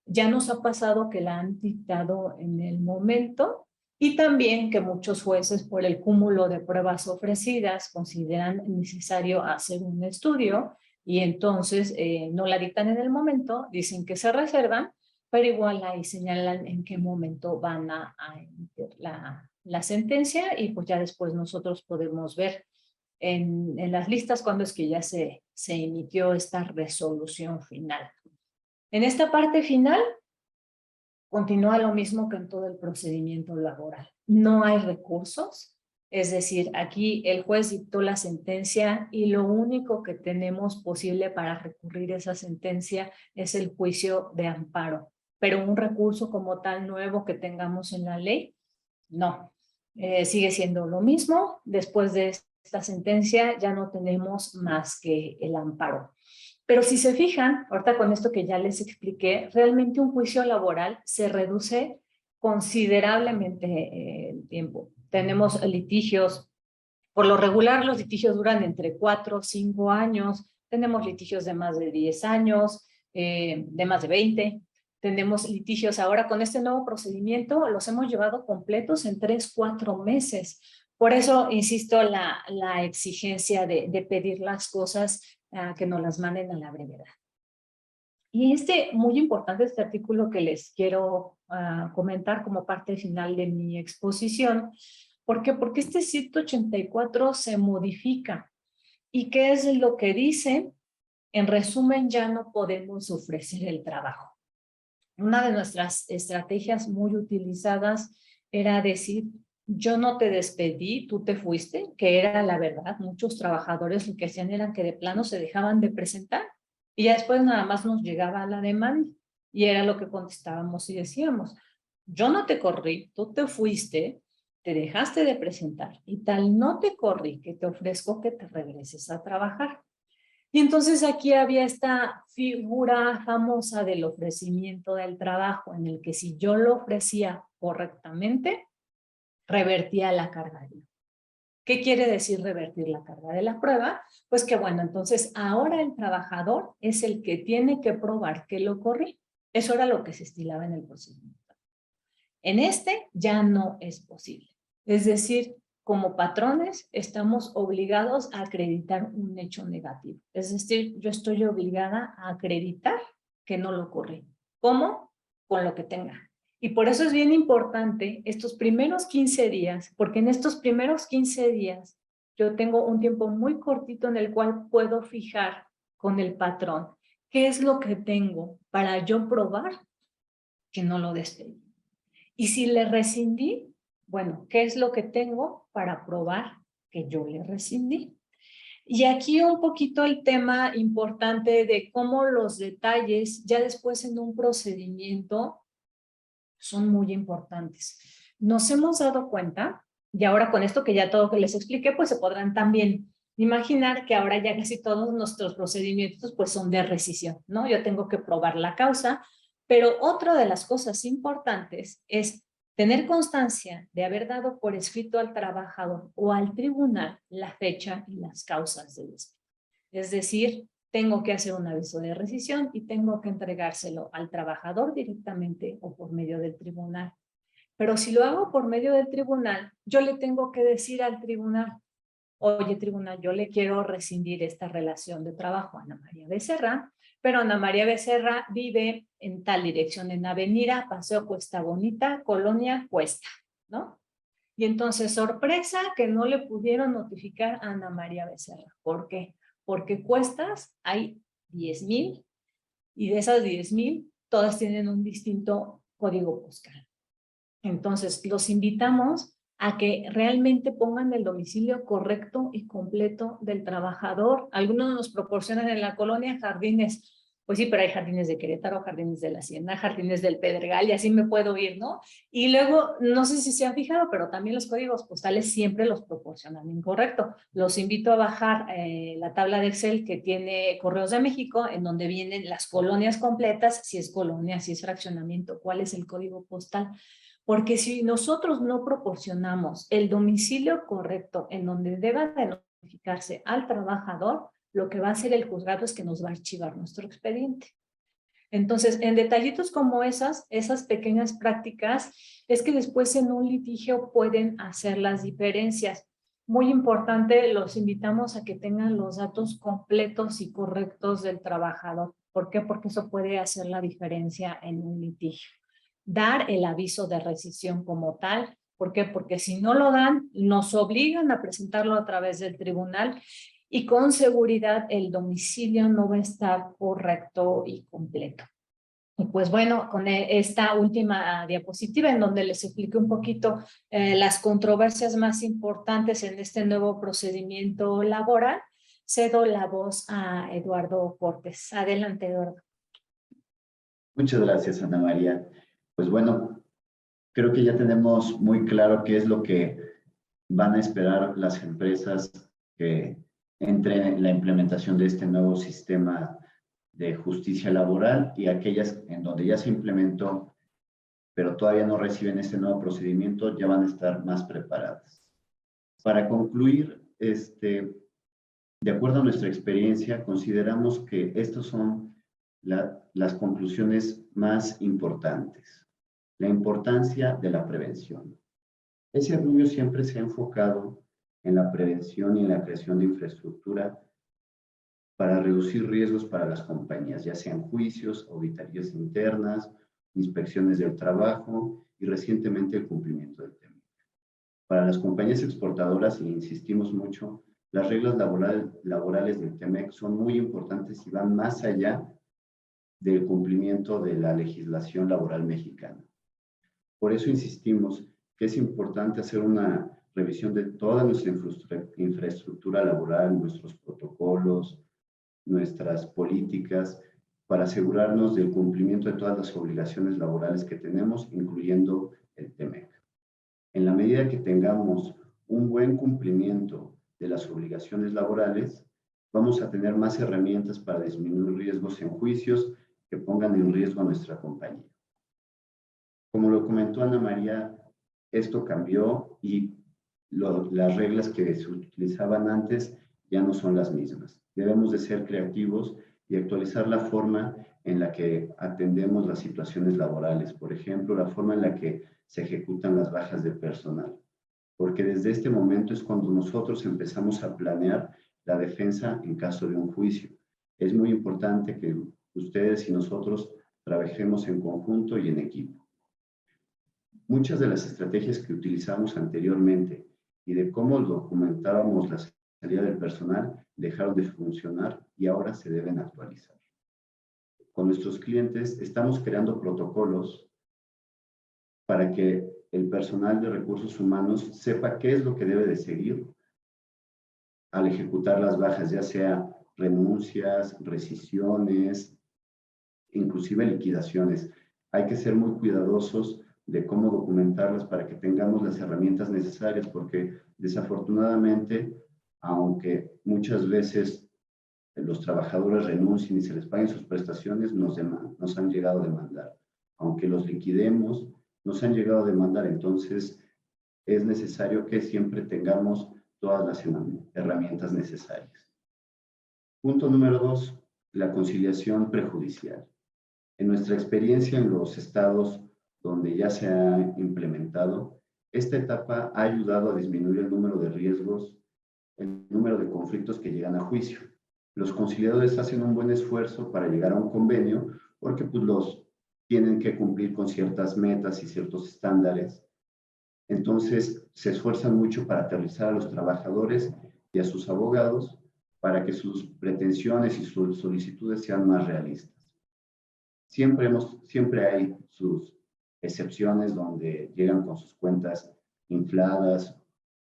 Ya nos ha pasado que la han dictado en el momento y también que muchos jueces por el cúmulo de pruebas ofrecidas consideran necesario hacer un estudio y entonces no la dictan en el momento, dicen que se reservan, pero igual ahí señalan en qué momento van a emitir la sentencia y pues ya después nosotros podemos ver en las listas cuando es que ya se emitió esta resolución final. En esta parte final, continúa lo mismo que en todo el procedimiento laboral. No hay recursos, es decir, aquí el juez dictó la sentencia y lo único que tenemos posible para recurrir esa sentencia es el juicio de amparo. Pero un recurso como tal nuevo que tengamos en la ley, no. Sigue siendo lo mismo. Después de esta sentencia ya no tenemos más que el amparo. Pero si se fijan, ahorita con esto que ya les expliqué, realmente un juicio laboral se reduce considerablemente el tiempo. Tenemos litigios, por lo regular los litigios duran entre 4 o 5 años, tenemos litigios de más de 10 años, de más de 20, tenemos litigios ahora con este nuevo procedimiento, los hemos llevado completos en 3, 4 meses. Por eso, insisto, la exigencia de pedir las cosas que nos las manden a la brevedad. Y muy importante este artículo que les quiero comentar como parte final de mi exposición. ¿Por qué? Porque este 184 se modifica. ¿Y qué es lo que dice? En resumen, ya no podemos ofrecer el trabajo. Una de nuestras estrategias muy utilizadas era decir, yo no te despedí, tú te fuiste, que era la verdad. Muchos trabajadores lo que hacían era que de plano se dejaban de presentar y ya después nada más nos llegaba la demanda y era lo que contestábamos y decíamos, yo no te corrí, tú te fuiste, te dejaste de presentar y tal no te corrí que te ofrezco que te regreses a trabajar. Y entonces aquí había esta figura famosa del ofrecimiento del trabajo, en el que si yo lo ofrecía correctamente, revertía la carga de la prueba. ¿Qué quiere decir revertir la carga de la prueba? Pues que bueno, entonces ahora el trabajador es el que tiene que probar que lo corrí. Eso era lo que se estilaba en el procedimiento. En este ya no es posible. Es decir, como patrones estamos obligados a acreditar un hecho negativo. Es decir, yo estoy obligada a acreditar que no lo corrí. ¿Cómo? Con lo que tenga. Y por eso es bien importante estos primeros 15 días, porque en estos primeros 15 días yo tengo un tiempo muy cortito en el cual puedo fijar con el patrón qué es lo que tengo para yo probar que no lo despedí. Y si le rescindí, bueno, ¿qué es lo que tengo para probar que yo le rescindí? Y aquí un poquito el tema importante de cómo los detalles ya después en un procedimiento son muy importantes. Nos hemos dado cuenta, y ahora con esto que ya todo que les expliqué, pues se podrán también imaginar que ahora ya casi todos nuestros procedimientos pues son de rescisión, ¿no? Yo tengo que probar la causa, pero otra de las cosas importantes es tener constancia de haber dado por escrito al trabajador o al tribunal la fecha y las causas del despido. Es decir, tengo que hacer un aviso de rescisión y tengo que entregárselo al trabajador directamente o por medio del tribunal. Pero si lo hago por medio del tribunal, yo le tengo que decir al tribunal, oye, tribunal, yo le quiero rescindir esta relación de trabajo a Ana María Becerra, pero Ana María Becerra vive en tal dirección, en Avenida Paseo Cuesta Bonita, Colonia Cuesta, ¿no? Y entonces, sorpresa que no le pudieron notificar a Ana María Becerra. ¿Por qué? Porque Cuestas hay 10,000 y de esas 10,000, todas tienen un distinto código postal. Entonces, los invitamos a que realmente pongan el domicilio correcto y completo del trabajador. Algunos nos proporcionan en la colonia jardines. Pues sí, pero hay jardines de Querétaro, jardines de la Hacienda, jardines del Pedregal, y así me puedo ir, ¿no? Y luego, no sé si se han fijado, pero también los códigos postales siempre los proporcionan incorrecto. Los invito a bajar la tabla de Excel que tiene Correos de México, en donde vienen las colonias completas, si es colonia, si es fraccionamiento, cuál es el código postal. Porque si nosotros no proporcionamos el domicilio correcto en donde deba de notificarse al trabajador, lo que va a hacer el juzgado es que nos va a archivar nuestro expediente. Entonces, en detallitos como esas pequeñas prácticas, es que después en un litigio pueden hacer las diferencias. Muy importante, los invitamos a que tengan los datos completos y correctos del trabajador. ¿Por qué? Porque eso puede hacer la diferencia en un litigio. Dar el aviso de rescisión como tal. ¿Por qué? Porque si no lo dan, nos obligan a presentarlo a través del tribunal y con seguridad el domicilio no va a estar correcto y completo. Y pues bueno, con esta última diapositiva en donde les expliqué un poquito las controversias más importantes en este nuevo procedimiento laboral, cedo la voz a Eduardo Cortés. Adelante, Eduardo. Muchas gracias, Ana María. Pues bueno, creo que ya tenemos muy claro qué es lo que van a esperar las empresas que entre en la implementación de este nuevo sistema de justicia laboral y aquellas en donde ya se implementó, pero todavía no reciben este nuevo procedimiento, ya van a estar más preparadas. Para concluir, de acuerdo a nuestra experiencia, consideramos que estas son las conclusiones más importantes. La importancia de la prevención. Ese Rubio siempre se ha enfocado en la prevención y en la creación de infraestructura para reducir riesgos para las compañías, ya sean juicios, auditorías internas, inspecciones del trabajo y recientemente el cumplimiento del TEMEC. Para las compañías exportadoras, y insistimos mucho, las reglas laborales del TEMEC son muy importantes y van más allá del cumplimiento de la legislación laboral mexicana. Por eso insistimos que es importante hacer una revisión de toda nuestra infraestructura laboral, nuestros protocolos, nuestras políticas, para asegurarnos del cumplimiento de todas las obligaciones laborales que tenemos, incluyendo el TEMEC. En la medida que tengamos un buen cumplimiento de las obligaciones laborales, vamos a tener más herramientas para disminuir riesgos en juicios que pongan en riesgo a nuestra compañía. Como lo comentó Ana María, esto cambió y las reglas que se utilizaban antes ya no son las mismas. Debemos de ser creativos y actualizar la forma en la que atendemos las situaciones laborales. Por ejemplo, la forma en la que se ejecutan las bajas de personal. Porque desde este momento es cuando nosotros empezamos a planear la defensa en caso de un juicio. Es muy importante que ustedes y nosotros trabajemos en conjunto y en equipo. Muchas de las estrategias que utilizamos anteriormente y de cómo documentábamos la salida del personal dejaron de funcionar y ahora se deben actualizar. Con nuestros clientes estamos creando protocolos para que el personal de recursos humanos sepa qué es lo que debe de seguir al ejecutar las bajas, ya sea renuncias, rescisiones, inclusive liquidaciones. Hay que ser muy cuidadosos de cómo documentarlas para que tengamos las herramientas necesarias, porque desafortunadamente, aunque muchas veces los trabajadores renuncien y se les paguen sus prestaciones, nos han llegado a demandar. Aunque los liquidemos, nos han llegado a demandar. Entonces, es necesario que siempre tengamos todas las herramientas necesarias. Punto número 2, la conciliación prejudicial. En nuestra experiencia en los estados donde ya se ha implementado, esta etapa ha ayudado a disminuir el número de riesgos, el número de conflictos que llegan a juicio. Los conciliadores hacen un buen esfuerzo para llegar a un convenio porque pues, los tienen que cumplir con ciertas metas y ciertos estándares. Entonces, se esfuerzan mucho para aterrizar a los trabajadores y a sus abogados para que sus pretensiones y sus solicitudes sean más realistas. Siempre hay sus excepciones donde llegan con sus cuentas infladas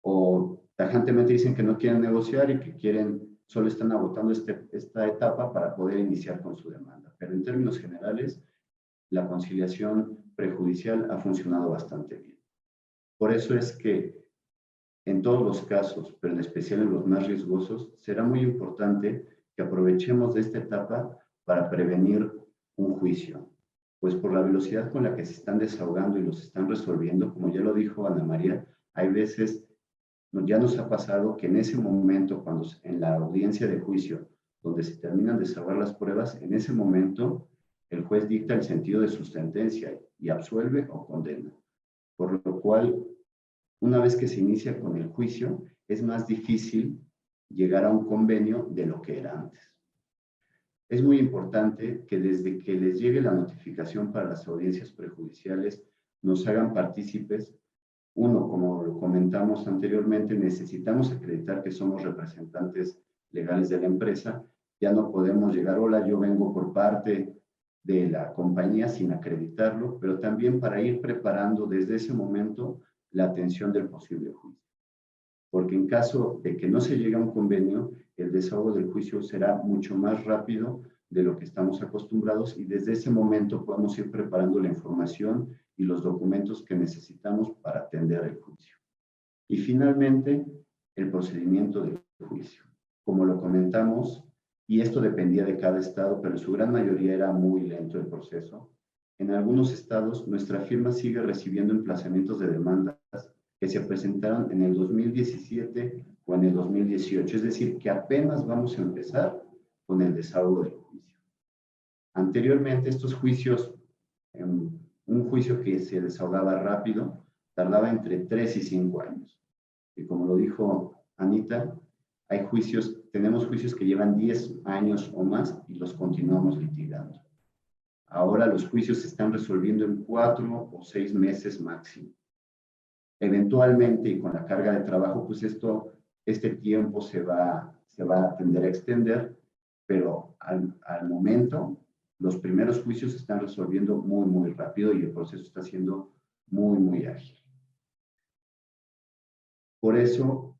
o tajantemente dicen que no quieren negociar y que solo están agotando esta etapa para poder iniciar con su demanda. Pero en términos generales, la conciliación prejudicial ha funcionado bastante bien. Por eso es que en todos los casos, pero en especial en los más riesgosos, será muy importante que aprovechemos de esta etapa para prevenir un juicio, pues por la velocidad con la que se están desahogando y los están resolviendo, como ya lo dijo Ana María, hay veces, ya nos ha pasado que en ese momento, cuando en la audiencia de juicio, donde se terminan de desahogar las pruebas, en ese momento el juez dicta el sentido de su sentencia y absuelve o condena. Por lo cual, una vez que se inicia con el juicio, es más difícil llegar a un convenio de lo que era antes. Es muy importante que desde que les llegue la notificación para las audiencias prejudiciales, nos hagan partícipes. Uno, como lo comentamos anteriormente, necesitamos acreditar que somos representantes legales de la empresa. Ya no podemos llegar, hola, yo vengo por parte de la compañía sin acreditarlo, pero también para ir preparando desde ese momento la atención del posible juicio. Porque en caso de que no se llegue a un convenio, el desahogo del juicio será mucho más rápido de lo que estamos acostumbrados y desde ese momento podemos ir preparando la información y los documentos que necesitamos para atender el juicio. Y finalmente, el procedimiento del juicio. Como lo comentamos, y esto dependía de cada estado, pero en su gran mayoría era muy lento el proceso. En algunos estados, nuestra firma sigue recibiendo emplazamientos de demandas que se presentaron en el 2017 o en el 2018. Es decir, que apenas vamos a empezar con el desahogo del juicio. Anteriormente, estos juicios, un juicio que se desahogaba rápido, tardaba entre 3 y 5 años. Y como lo dijo Anita, tenemos juicios que llevan 10 años o más y los continuamos litigando. Ahora los juicios se están resolviendo en 4 o 6 meses máximo. Eventualmente, y con la carga de trabajo, pues este tiempo se va a tender a extender, pero al momento, los primeros juicios se están resolviendo muy, muy rápido y el proceso está siendo muy, muy ágil. Por eso,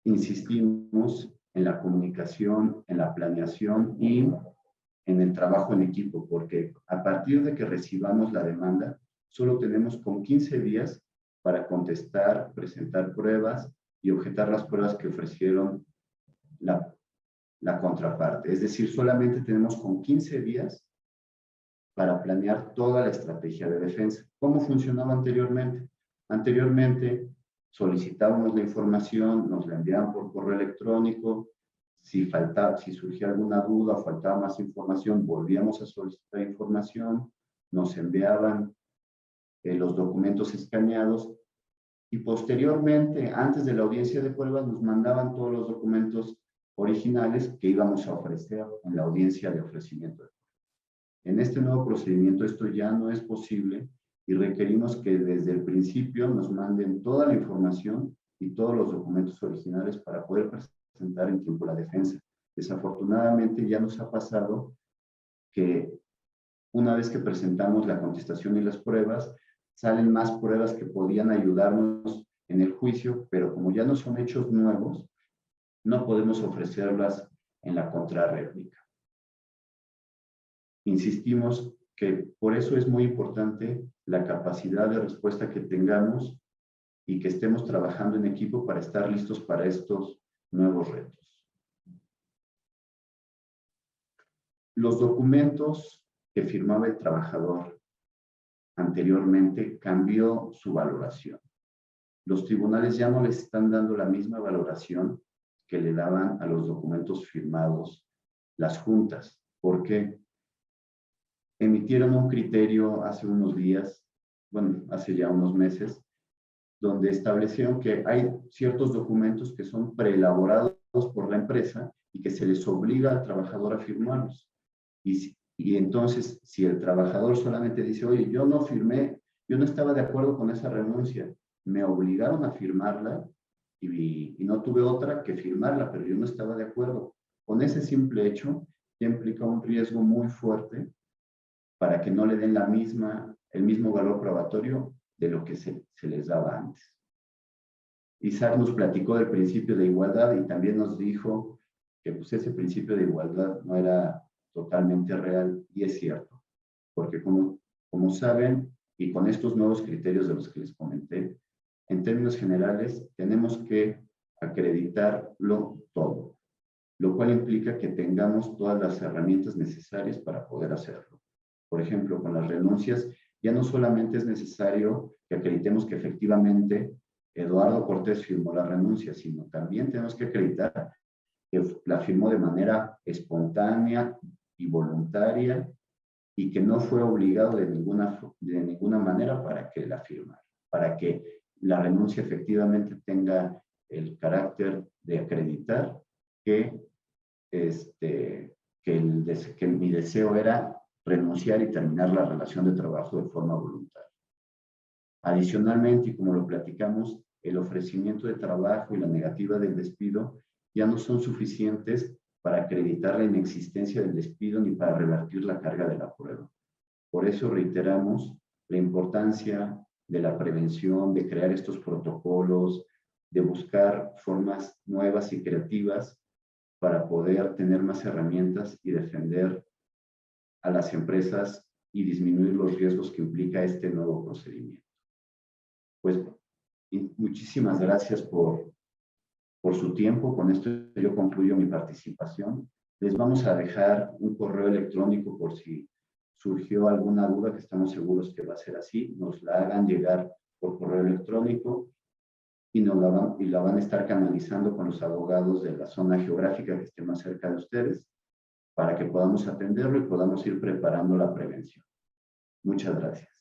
insistimos en la comunicación, en la planeación y en el trabajo en equipo, porque a partir de que recibamos la demanda, solo tenemos con 15 días para contestar, presentar pruebas y objetar las pruebas que ofrecieron la contraparte. Es decir, solamente tenemos con 15 días para planear toda la estrategia de defensa. ¿Cómo funcionaba anteriormente? Anteriormente solicitábamos la información, nos la enviaban por correo electrónico. Si surgía alguna duda o faltaba más información, volvíamos a solicitar información, nos enviaban los documentos escaneados y posteriormente, antes de la audiencia de pruebas, nos mandaban todos los documentos originales que íbamos a ofrecer en la audiencia de ofrecimiento de pruebas. En este nuevo procedimiento esto ya no es posible y requerimos que desde el principio nos manden toda la información y todos los documentos originales para poder presentar en tiempo la defensa. Desafortunadamente ya nos ha pasado que una vez que presentamos la contestación y las pruebas, salen más pruebas que podían ayudarnos en el juicio, pero como ya no son hechos nuevos, no podemos ofrecerlas en la contrarréplica. Insistimos que por eso es muy importante la capacidad de respuesta que tengamos y que estemos trabajando en equipo para estar listos para estos nuevos retos. Los documentos que firmaba el trabajador anteriormente cambió su valoración. Los tribunales ya no les están dando la misma valoración que le daban a los documentos firmados las juntas. ¿Por qué? Emitieron un criterio hace unos días, bueno, hace ya unos meses, donde establecieron que hay ciertos documentos que son preelaborados por la empresa y que se les obliga al trabajador a firmarlos. Y Y entonces, si el trabajador solamente dice, oye, yo no firmé, yo no estaba de acuerdo con esa renuncia, me obligaron a firmarla y no tuve otra que firmarla, pero yo no estaba de acuerdo. Con ese simple hecho, ya implica un riesgo muy fuerte para que no le den el mismo valor probatorio de lo que se les daba antes. Isaac nos platicó del principio de igualdad y también nos dijo que pues, ese principio de igualdad no era totalmente real, y es cierto, porque como saben, y con estos nuevos criterios de los que les comenté, en términos generales tenemos que acreditarlo todo, lo cual implica que tengamos todas las herramientas necesarias para poder hacerlo. Por ejemplo, con las renuncias, ya no solamente es necesario que acreditemos que efectivamente Eduardo Cortés firmó la renuncia, sino también tenemos que acreditar que la firmó de manera espontánea y voluntaria y que no fue obligado de ninguna manera para que la firmara, para que la renuncia efectivamente tenga el carácter de acreditar que, que mi deseo era renunciar y terminar la relación de trabajo de forma voluntaria. Adicionalmente, y como lo platicamos, el ofrecimiento de trabajo y la negativa del despido ya no son suficientes para acreditar la inexistencia del despido ni para revertir la carga de la prueba. Por eso reiteramos la importancia de la prevención, de crear estos protocolos, de buscar formas nuevas y creativas para poder tener más herramientas y defender a las empresas y disminuir los riesgos que implica este nuevo procedimiento. Pues muchísimas gracias por su tiempo. Con esto yo concluyo mi participación. Les vamos a dejar un correo electrónico por si surgió alguna duda, que estamos seguros que va a ser así. Nos la hagan llegar por correo electrónico y la van a estar canalizando con los abogados de la zona geográfica que esté más cerca de ustedes para que podamos atenderlo y podamos ir preparando la prevención. Muchas gracias.